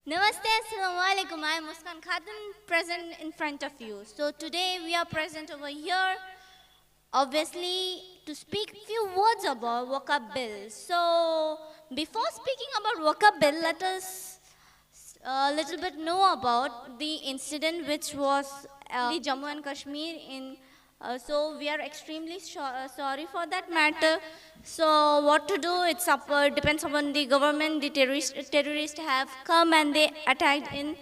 Namaste, Assalamu alaikum. I am Muskan Khatun, present in front of you. So today we are present over here, obviously, to speak few words about Waqf Bill. So before speaking about Waqf Bill, let us a little bit know about the incident which was the Jammu and Kashmir in so we are extremely sorry for that matter. So what to do? It's up depends upon the government. The terrorists have come and they attacked in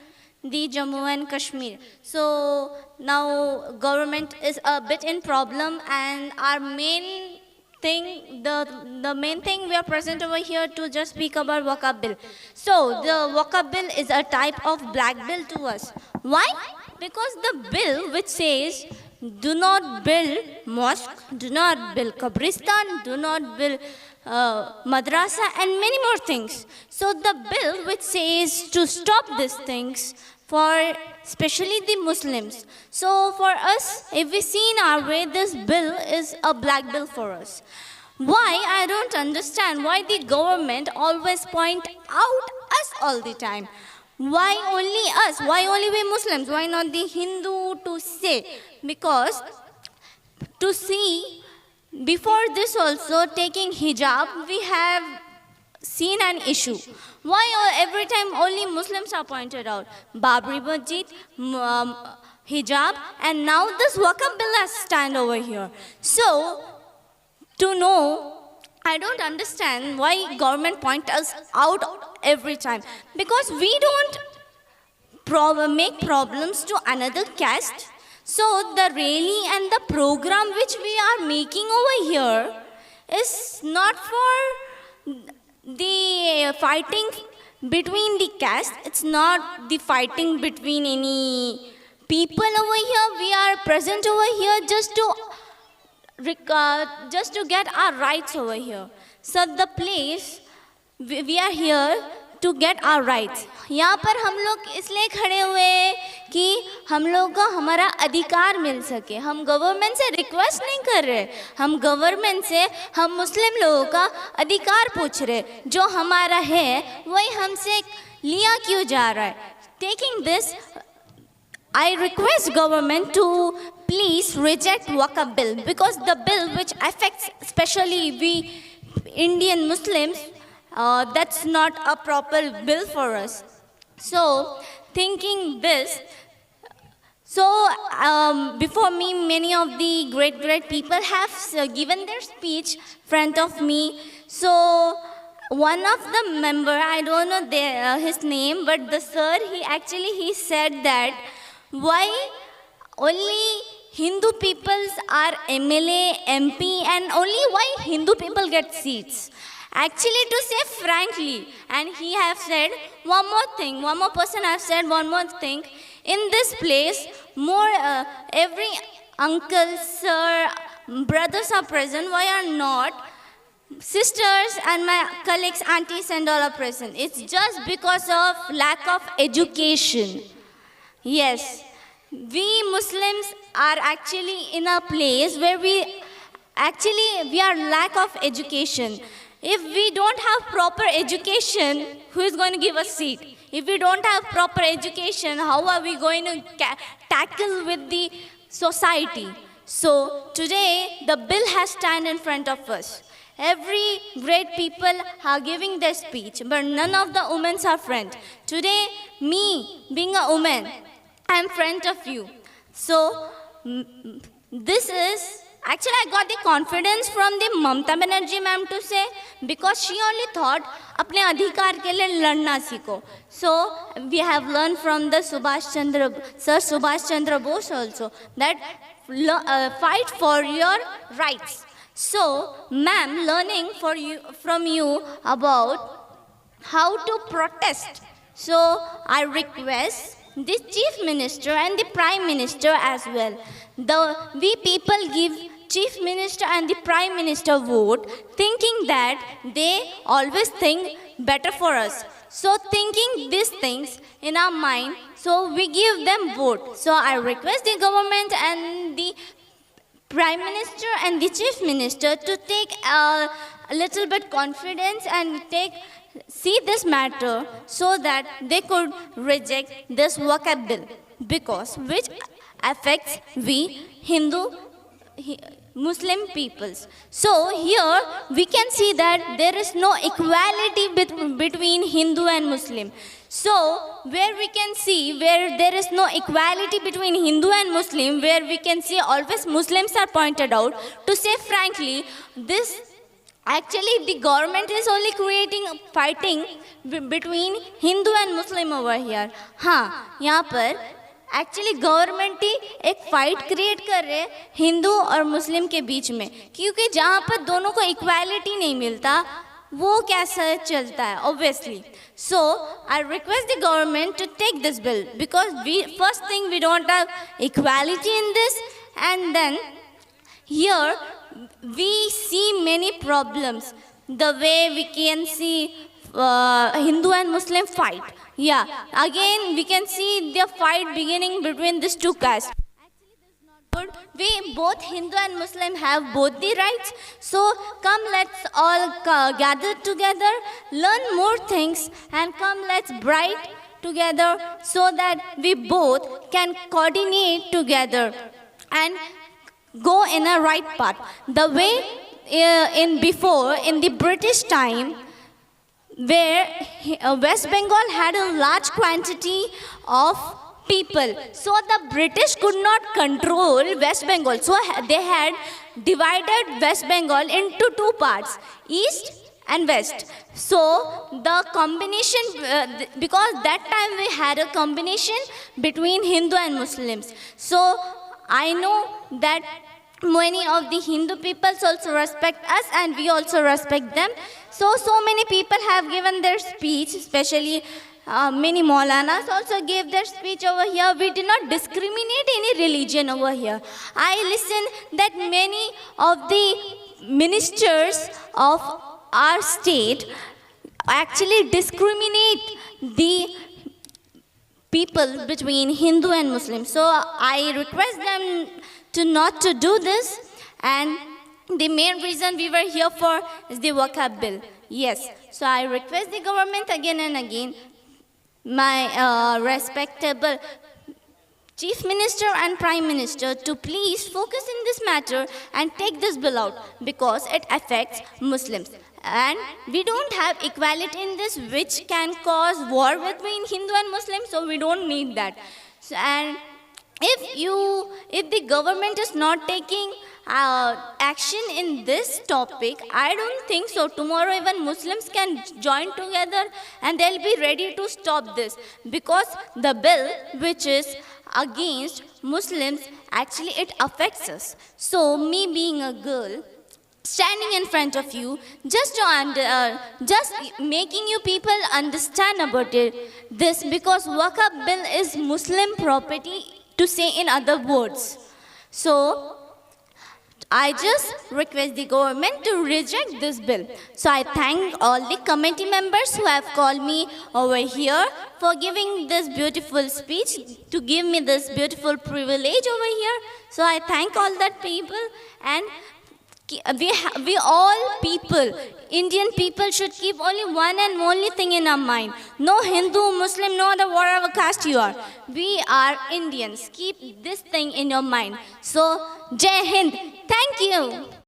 the Jammu and Kashmir. So now government is a bit in problem, and our main thing, the main thing we are present over here to just speak about Waqf Bill. So the Waqf Bill is a type of black bill to us. Why? Because the bill which says do not build mosque, do not build kabristan, do not build madrasa and many more things. So the bill which says to stop these things for especially the Muslims. So for us, if we see in our way, this bill is a black bill for us. Why? I don't understand why the government always point out us all the time. Why only us? Why only we Muslims? Why not the Hindu to say? Because to see, before this also taking hijab, we have seen an issue. Why every time only Muslims are pointed out? Babri Masjid, hijab, and now this Waqf Bill has stand over here. So, to know, I don't understand why government point us out every time. Because we don't make problems to another caste. So the rally and the program which we are making over here is not for the fighting between the caste. It's not the fighting between any people over here. We are present over here just to get our rights over here. So the place we are here to get our rights. यहाँ पर हम लोग इसलिए खड़े हुए हैं कि हम लोगों को हमारा अधिकार मिल सके. हम गवर्नमेंट से रिक्वेस्ट नहीं कर रहे, हम गवर्नमेंट से हम मुस्लिम लोगों का अधिकार पूछ रहे. जो हमारा है वही हमसे लिया क्यों जा रहा है? Taking this, I request government to please reject Waqf Bill, because the bill which affects especially we Indian Muslims, that's not a proper bill for us. So, thinking this, before me, many of the great people have given their speech front of me. So, one of the member, I don't know his name, but the sir, he said that why only Hindu peoples are MLA, MP, and only why Hindu people get seats. Actually, to say frankly, and he have said one more person have said one more thing. In this place, every uncle, sir, brothers are present. Why are not sisters and my colleagues, aunties and all are present? It's just because of lack of education. Yes, we Muslims are actually in a place where we are lack of education. If we don't have proper education, who is going to give us seat? If we don't have proper education, how are we going to tackle with the society? So today, the bill has stand in front of us. Every great people are giving their speech, but none of the women are friend. Today, me, being a woman, I am friend of you. So, this is, actually I got the confidence from the Mamata Banerjee ma'am to say, because she only thought, अपने अधिकार के लिए लड़ना सीखो. So, we have learned from the Subhash Chandra Bose also, that fight for your rights. So, ma'am, learning from you about how to protest. So, I request the Chief Minister and the Prime Minister as well. We people give Chief Minister and the Prime Minister vote, thinking that they always think better for us. So thinking these things in our mind, so we give them vote. So I request the government and the Prime Minister and the Chief Minister to take a little bit confidence and take see this matter so that they could reject this Waqf bill because which affects we Muslim peoples. So here we can see that there is no equality between Hindu and Muslim. So where we can see where there is no equality between Hindu and Muslim, where we can see always Muslims are pointed out, to say frankly, this actually the government is only creating fighting between Hindu and Muslim over here. हाँ, यहाँ पर actually government ही एक fight create कर रहे हैं हिंदू और मुस्लिम के बीच में, क्योंकि जहाँ पर दोनों को इक्वालिटी नहीं मिलता वो कैसा चलता है obviously. So I request the government to take this bill because we first thing we don't have equality in this and then here we see many problems the way we can see Hindu and Muslim fight. Yeah, again we can see the fight beginning between these two castes. Actually, this is not good. We both Hindu and Muslim have both the rights. So come, let's all gather together, learn more things, and come, let's bright together so that we both can coordinate together and go in a right path. The way in the British time, where West Bengal had a large quantity of people, so the British could not control West Bengal. So they had divided West Bengal into two parts, East and West. So the combination, because that time we had a combination between Hindu and Muslims. So I know that many of the Hindu peoples also respect us and we also respect them. So many people have given their speech, especially many Maulanas also gave their speech over here. We did not discriminate any religion over here. I listen that many of the ministers of our state actually discriminate the people between Hindu and Muslim. So I request them not to do this, and the main reason we were here for is the Waqf bill. Yes, so I request the government again and again, my respectable Chief Minister and Prime Minister, to please focus in this matter and take this bill out because it affects Muslims. And we don't have equality in this, which can cause war between Hindu and Muslim, so we don't need that. So, and if the government is not taking action in this topic, I don't think so. Tomorrow even Muslims can join together and they'll be ready to stop this, because the bill which is against Muslims, actually it affects us. So me being a girl, standing in front of you, just making you people understand about this, because Waqf bill is Muslim property, to say in other words. So I just request the government to reject this bill. So I thank all the committee members who have called me over here for giving this beautiful speech, to give me this beautiful privilege over here. So I thank all that people, and we all people, Indian people, should keep only one and only thing in our mind. No Hindu, Muslim, no other whatever caste you are. We are Indians. Keep this thing in your mind. So, Jai Hind. Thank you.